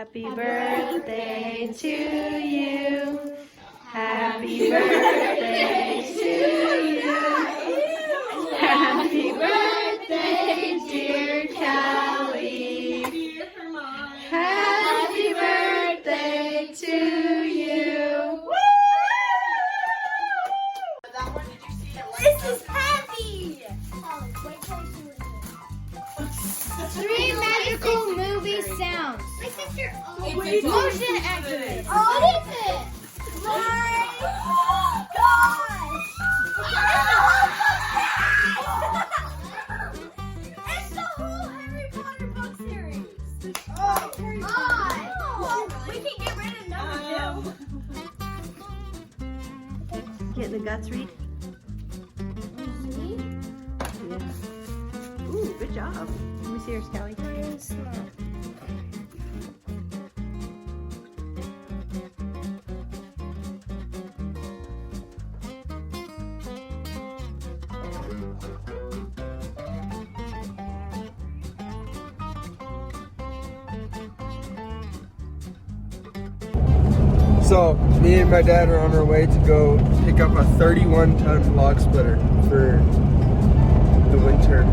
Happy birthday to you. Happy birthday to you. Happy birthday, dear Callie. Happy birthday to you. This is happy. Three magical movie sounds. Motion activated. What is it? My gosh! It's the whole Harry Potter book series. Oh, Harry Potter. Oh, we can get rid of number two. Get the guts read. Ooh, good job. Let me see yours, Callie. So, me and my dad are on our way to go pick up a 31-ton log splitter for the winter.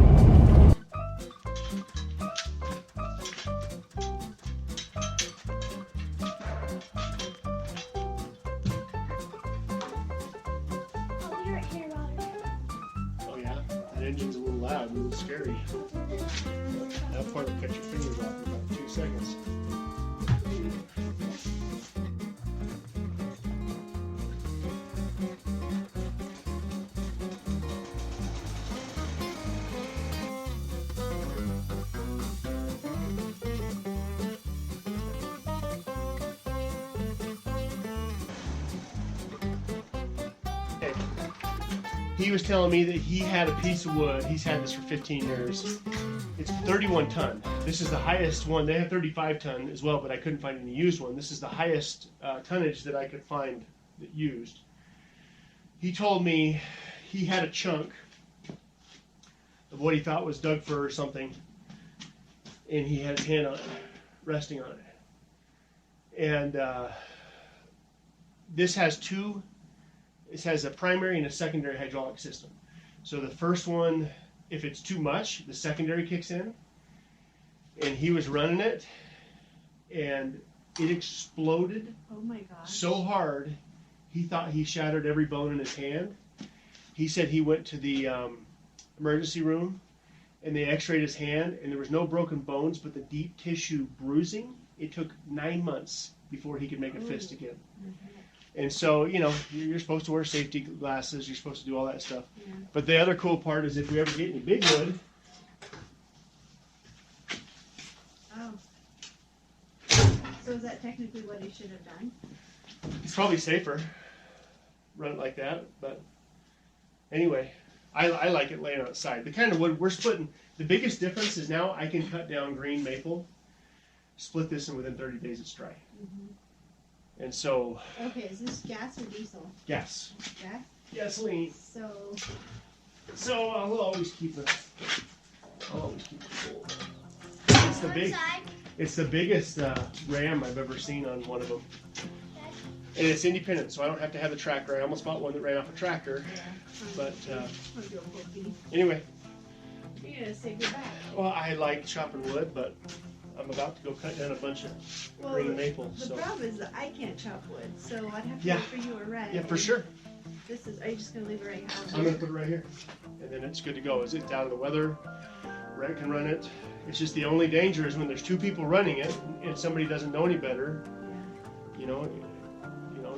Oh yeah, that engine's a little loud, a little scary. That part will cut your fingers off in about 2 seconds. He was telling me that he had a piece of wood. He's had this for 15 years. It's 31 ton. This is the highest one. They have 35 ton as well, but I couldn't find any used one. This is the highest tonnage that I could find that used. He told me he had a chunk of what he thought was Doug fir or something, and he had his hand on it, resting on it. And this has two. It has a primary and a secondary hydraulic system. So the first one, if it's too much, the secondary kicks in. And he was running it, and it exploded so hard, he thought he shattered every bone in his hand. He said he went to the emergency room, and they x-rayed his hand, and there was no broken bones, but the deep tissue bruising. It took 9 months before he could make a fist again. And so, you know, you're supposed to wear safety glasses. You're supposed to do all that stuff. Yeah. But the other cool part is if we ever get any big wood. Oh. So is that technically what he should have done? It's probably safer. Run it like that. But anyway, I like it laying outside. The kind of wood we're splitting. The biggest difference is now I can cut down green maple, split this, and within 30 days it's dry. Mm-hmm. And so. Okay, is this gas or diesel? Gas. Gas? Gasoline. So I'll always keep it. I'll always keep it full. It's the biggest ram I've ever seen on one of them. And it's independent, so I don't have to have the tractor. I almost bought one that ran off a tractor. Yeah. But anyway. You're gonna save your back. Well, I like chopping wood, but I'm about to go cut down a bunch of green maple. The problem is that I can't chop wood, so I'd have to Yeah. wait for you or Red. Yeah, for sure. Are you just going to leave it right here? I'm going to put it right here. And then it's good to go. Is it out of the weather? Red can run it. It's just the only danger is when there's two people running it and somebody doesn't know any better. Yeah. You know,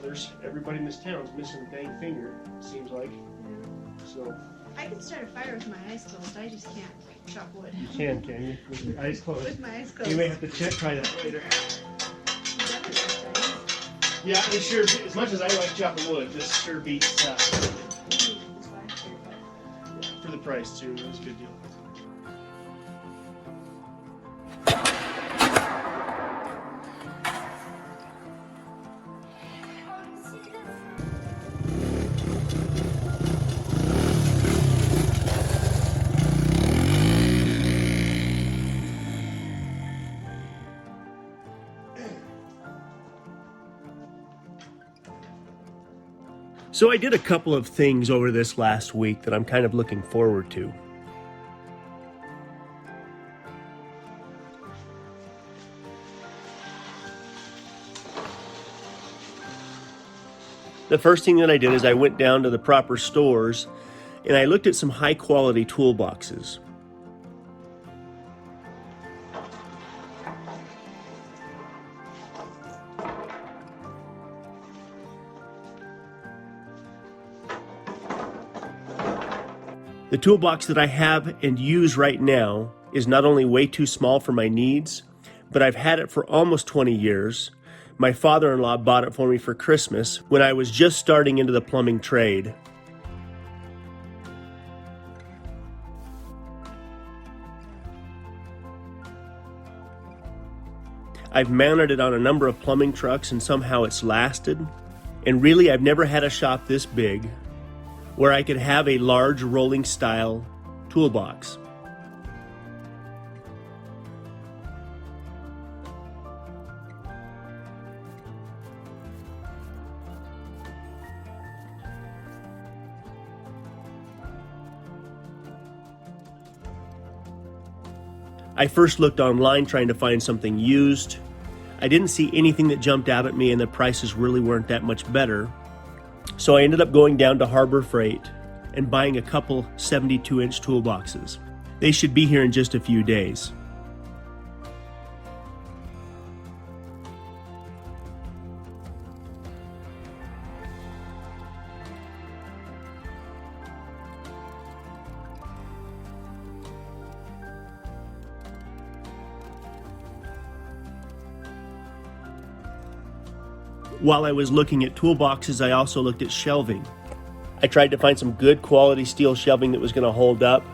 there's everybody in this town's missing a dang finger, it seems like. Yeah. So. I can start a fire with my eyes closed. I just can't chop wood. You can you? With your eyes closed. With my eyes closed. You may have to try that later. Yeah, it sure. As much as I like chopping wood, this sure beats for the price too. It was a good deal. So I did a couple of things over this last week that I'm kind of looking forward to. The first thing that I did is I went down to the proper stores and I looked at some high quality toolboxes. The toolbox that I have and use right now is not only way too small for my needs, but I've had it for almost 20 years. My father-in-law bought it for me for Christmas when I was just starting into the plumbing trade. I've mounted it on a number of plumbing trucks and somehow it's lasted. And really, I've never had a shop this big where I could have a large rolling style toolbox. I first looked online trying to find something used. I didn't see anything that jumped out at me and the prices really weren't that much better. So I ended up going down to Harbor Freight and buying a couple 72-inch toolboxes. They should be here in just a few days. While I was looking at toolboxes, I also looked at shelving. I tried to find some good quality steel shelving that was going to hold up,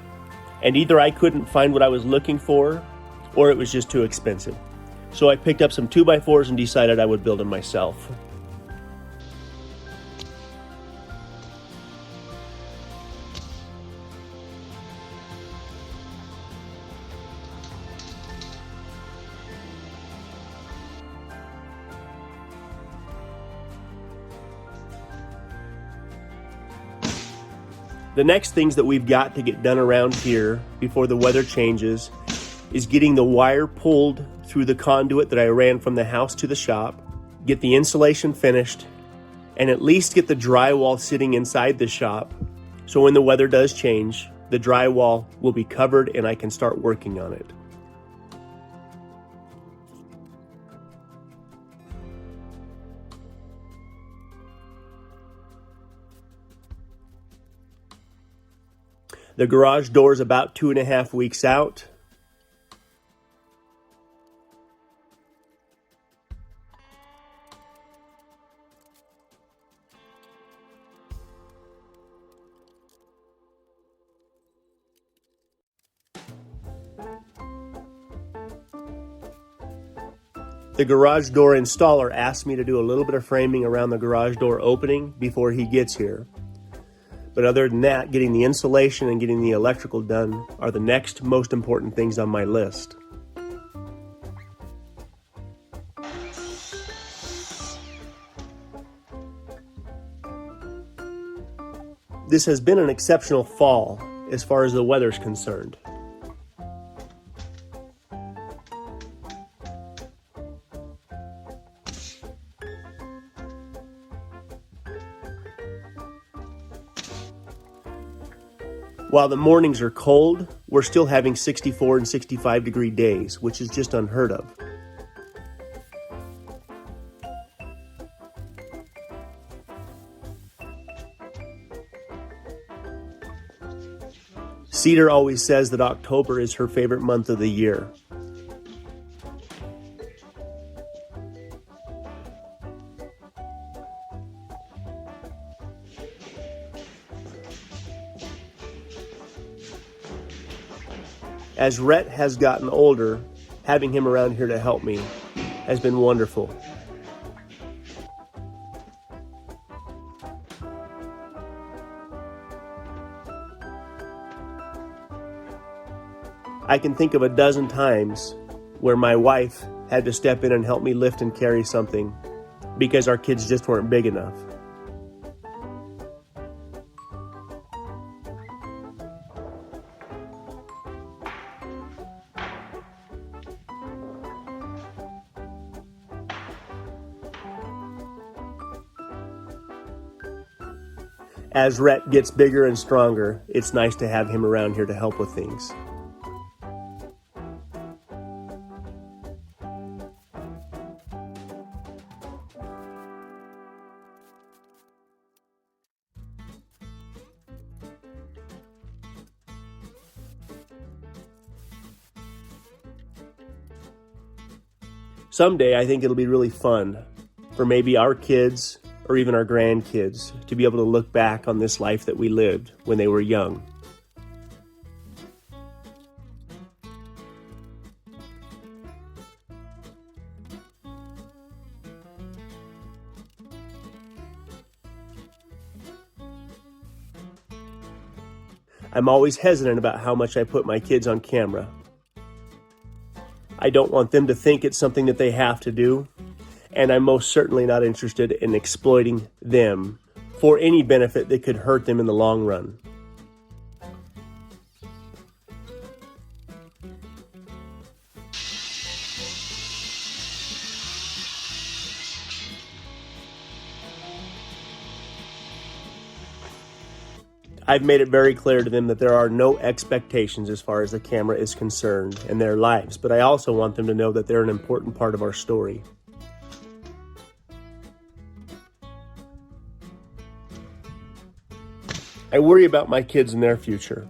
and either I couldn't find what I was looking for, or it was just too expensive. So I picked up some 2x4s and decided I would build them myself. The next things that we've got to get done around here before the weather changes is getting the wire pulled through the conduit that I ran from the house to the shop, get the insulation finished, and at least get the drywall sitting inside the shop so when the weather does change, the drywall will be covered and I can start working on it. The garage door is about 2.5 weeks out. The garage door installer asked me to do a little bit of framing around the garage door opening before he gets here. But other than that, getting the insulation and getting the electrical done are the next most important things on my list. This has been an exceptional fall as far as the weather's concerned. While the mornings are cold, we're still having 64 and 65 degree days, which is just unheard of. Cedar always says that October is her favorite month of the year. As Rhett has gotten older, having him around here to help me has been wonderful. I can think of a dozen times where my wife had to step in and help me lift and carry something because our kids just weren't big enough. As Rhett gets bigger and stronger, it's nice to have him around here to help with things. Someday, I think it'll be really fun for maybe our kids or even our grandkids to be able to look back on this life that we lived when they were young. I'm always hesitant about how much I put my kids on camera. I don't want them to think it's something that they have to do, and I'm most certainly not interested in exploiting them for any benefit that could hurt them in the long run. I've made it very clear to them that there are no expectations as far as the camera is concerned in their lives, but I also want them to know that they're an important part of our story. I worry about my kids and their future.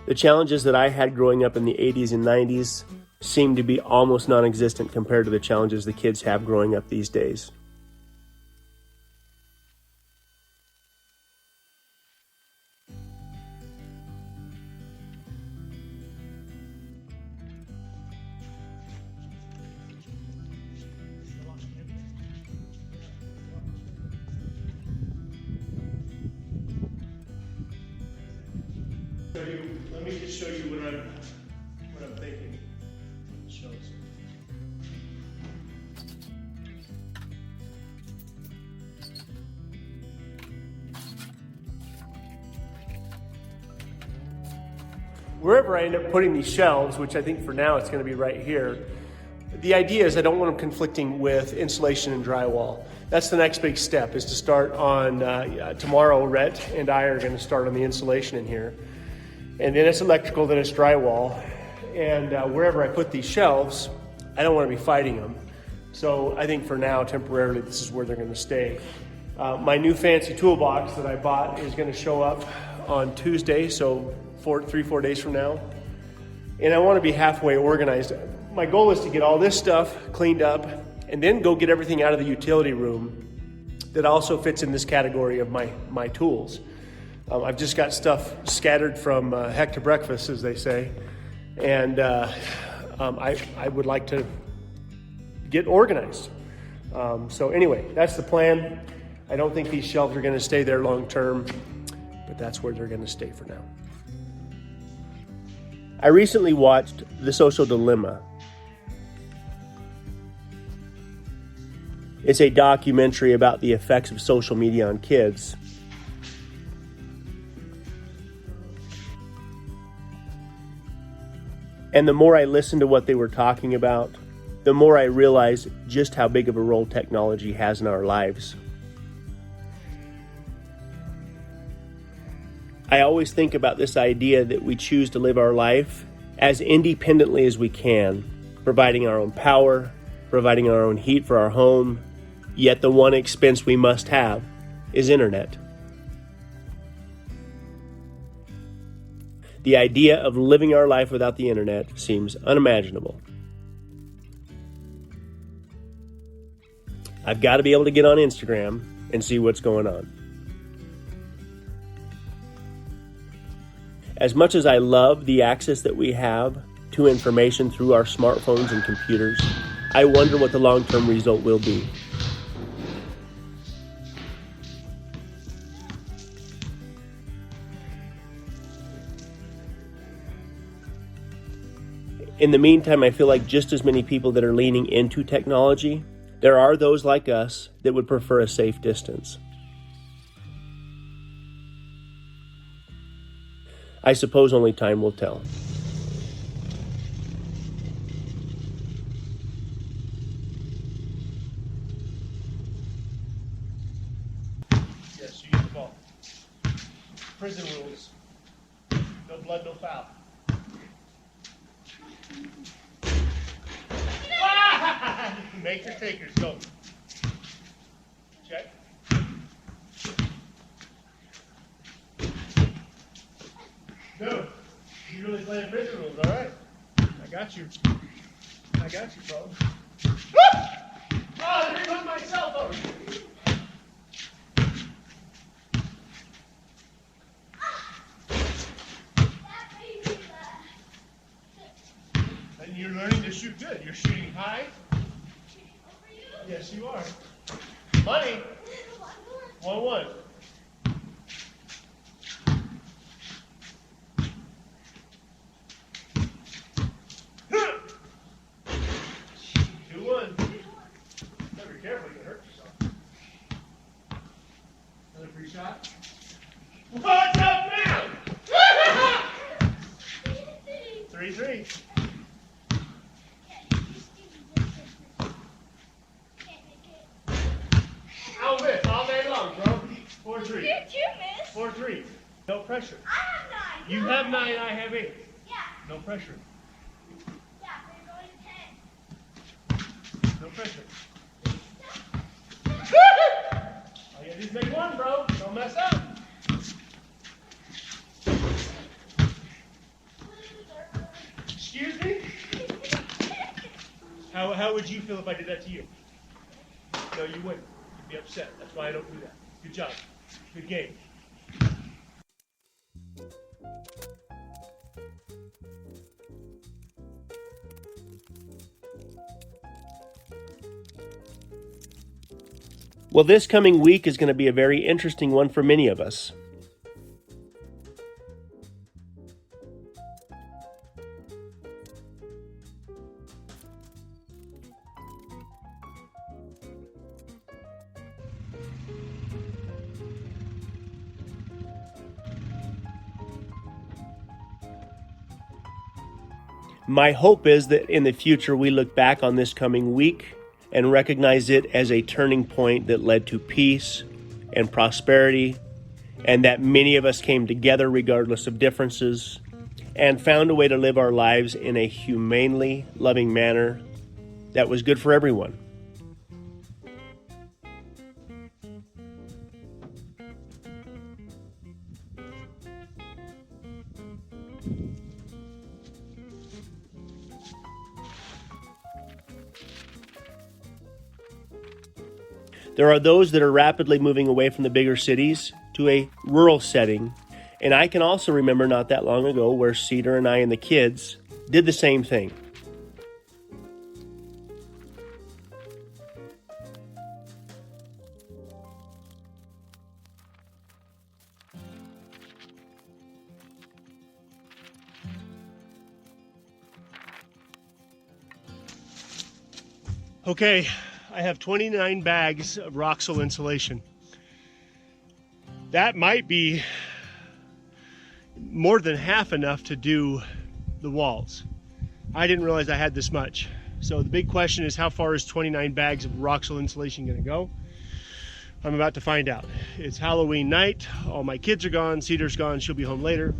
The challenges that I had growing up in the 80s and 90s seem to be almost non-existent compared to the challenges the kids have growing up these days. Let me just show you what I'm thinking. Shows. Wherever I end up putting these shelves, which I think for now it's going to be right here, the idea is I don't want them conflicting with insulation and drywall. That's the next big step, is to start on, tomorrow Rhett and I are going to start on the insulation in here. And then it's electrical, then it's drywall. And wherever I put these shelves, I don't want to be fighting them. So I think for now, temporarily, this is where they're going to stay. My new fancy toolbox that I bought is going to show up on Tuesday, so 3-4 days from now. And I want to be halfway organized. My goal is to get all this stuff cleaned up and then go get everything out of the utility room that also fits in this category of my tools. I've just got stuff scattered from heck to breakfast, as they say, and I would like to get organized. So anyway, that's the plan. I don't think these shelves are going to stay there long term, but that's where they're going to stay for now. I recently watched The Social Dilemma. It's a documentary about the effects of social media on kids. And the more I listened to what they were talking about, the more I realized just how big of a role technology has in our lives. I always think about this idea that we choose to live our life as independently as we can, providing our own power, providing our own heat for our home, yet the one expense we must have is internet. The idea of living our life without the internet seems unimaginable. I've got to be able to get on Instagram and see what's going on. As much as I love the access that we have to information through our smartphones and computers, I wonder what the long-term result will be. In the meantime, I feel like just as many people that are leaning into technology, there are those like us that would prefer a safe distance. I suppose only time will tell. Yes, you get the ball. Prison rules. No blood, no foul. Make your takers, go. Check. Dude, you really playing prison rules, all right? I got you. I got you, bro. Oh, there goes my cell phone. And you're learning to shoot good. You're shooting high. Yes, you are. Money. 1-1. Better be careful, you can hurt yourself. Another free shot. What's up now? 3-3. I'll miss all day long, bro. 4-3. You miss. 4-3. No pressure. I have 9. You have 9, I have 8. Yeah. No pressure. Yeah, we're going to 10. No pressure. All you gotta do is make one, bro. Don't mess up. Excuse me? How would you feel if I did that to you? No, you wouldn't. You'd be upset. That's why I don't do that. Good job. Good game. Well, this coming week is going to be a very interesting one for many of us. My hope is that in the future we look back on this coming week and recognize it as a turning point that led to peace and prosperity, and that many of us came together regardless of differences and found a way to live our lives in a humanely loving manner that was good for everyone. There are those that are rapidly moving away from the bigger cities to a rural setting, and I can also remember not that long ago where Cedar and I and the kids did the same thing. Okay, I have 29 bags of Roxol insulation. That might be more than half enough to do the walls. I didn't realize I had this much. So the big question is, how far is 29 bags of Roxol insulation gonna go? I'm about to find out. It's Halloween night, all my kids are gone, Cedar's gone, she'll be home later.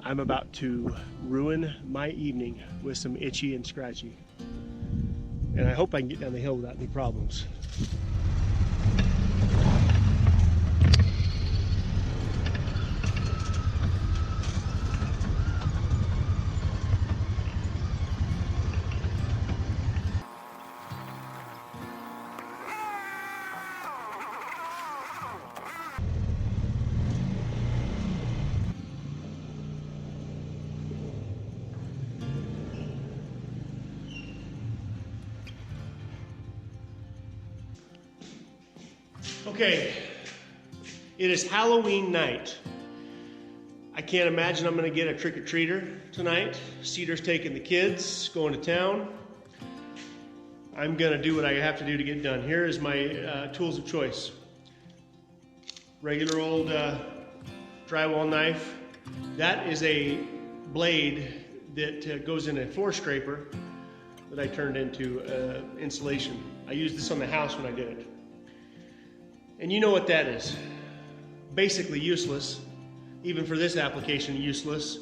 I'm about to ruin my evening with some itchy and scratchy. And I hope I can get down the hill without any problems. Okay, it is Halloween night. I can't imagine I'm gonna get a trick-or-treater tonight. Cedar's taking the kids, going to town. I'm gonna do what I have to do to get done. Here is my tools of choice. Regular old drywall knife. That is a blade that goes in a floor scraper that I turned into insulation. I used this on the house when I did it. And you know what that is. Basically useless. Even for this application, useless.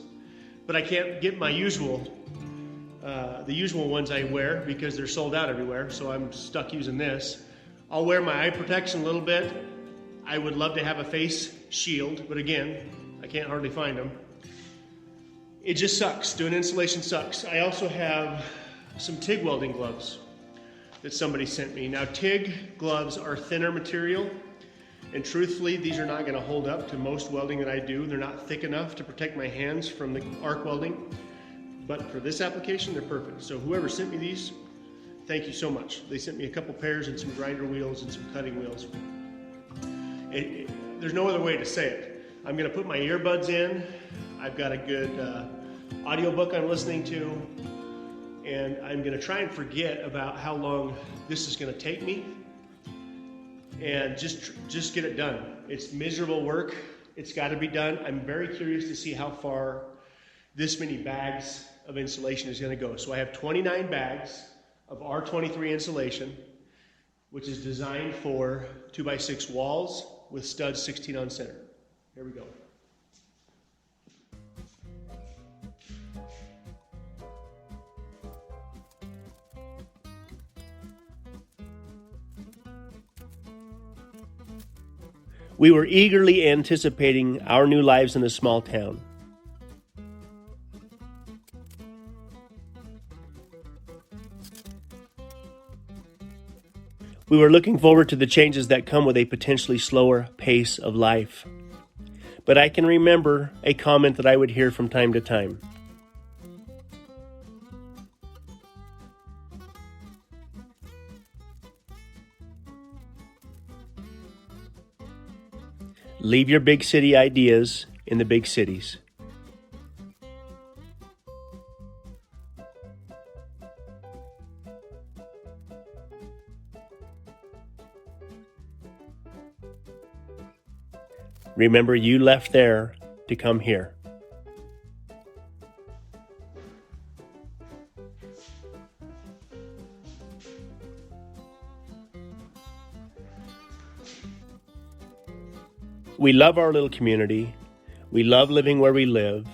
But I can't get my usual, the usual ones I wear because they're sold out everywhere, so I'm stuck using this. I'll wear my eye protection a little bit. I would love to have a face shield, but again, I can't hardly find them. It just sucks. Doing insulation sucks. I also have some TIG welding gloves that somebody sent me. Now, TIG gloves are thinner material, and truthfully, these are not gonna hold up to most welding that I do. They're not thick enough to protect my hands from the arc welding, but for this application, they're perfect. So whoever sent me these, thank you so much. They sent me a couple pairs and some grinder wheels and some cutting wheels. There's no other way to say it. I'm gonna put my earbuds in. I've got a good audiobook I'm listening to, and I'm gonna try and forget about how long this is gonna take me and just get it done. It's miserable work. It's gotta be done. I'm very curious to see how far this many bags of insulation is gonna go. So I have 29 bags of R23 insulation, which is designed for 2x6 walls with studs 16 on center. Here we go. We were eagerly anticipating our new lives in a small town. We were looking forward to the changes that come with a potentially slower pace of life. But I can remember a comment that I would hear from time to time. Leave your big city ideas in the big cities. Remember, you left there to come here. We love our little community. We love living where we live.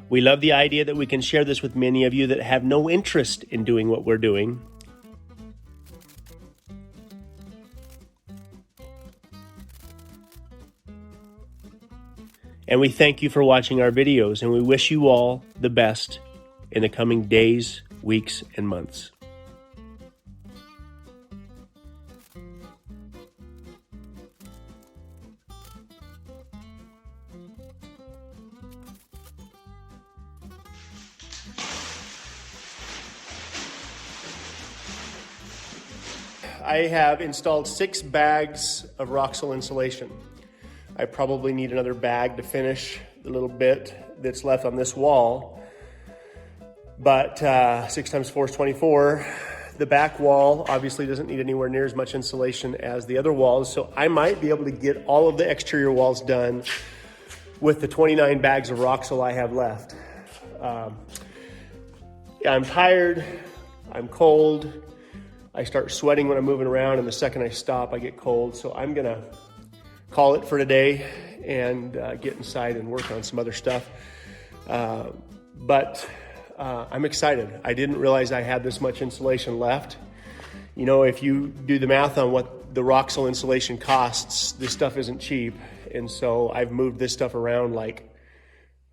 We love the idea that we can share this with many of you that have no interest in doing what we're doing. And we thank you for watching our videos, and we wish you all the best in the coming days, weeks, and months. I have installed 6 bags of Roxol insulation. I probably need another bag to finish the little bit that's left on this wall. But 6 times 4 is 24. The back wall obviously doesn't need anywhere near as much insulation as the other walls, so I might be able to get all of the exterior walls done with the 29 bags of Roxol I have left. I'm tired, I'm cold, I start sweating when I'm moving around, and the second I stop, I get cold, so I'm gonna call it for today and get inside and work on some other stuff. But I'm excited. I didn't realize I had this much insulation left. You know, if you do the math on what the Roxol insulation costs, this stuff isn't cheap. And so I've moved this stuff around like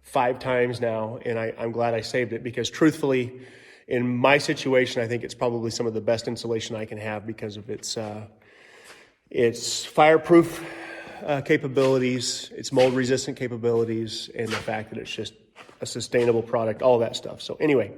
5 times now, and I'm glad I saved it, because truthfully, in my situation, I think it's probably some of the best insulation I can have because of its fireproof capabilities, its mold resistant capabilities, and the fact that it's just a sustainable product, all that stuff. So anyway,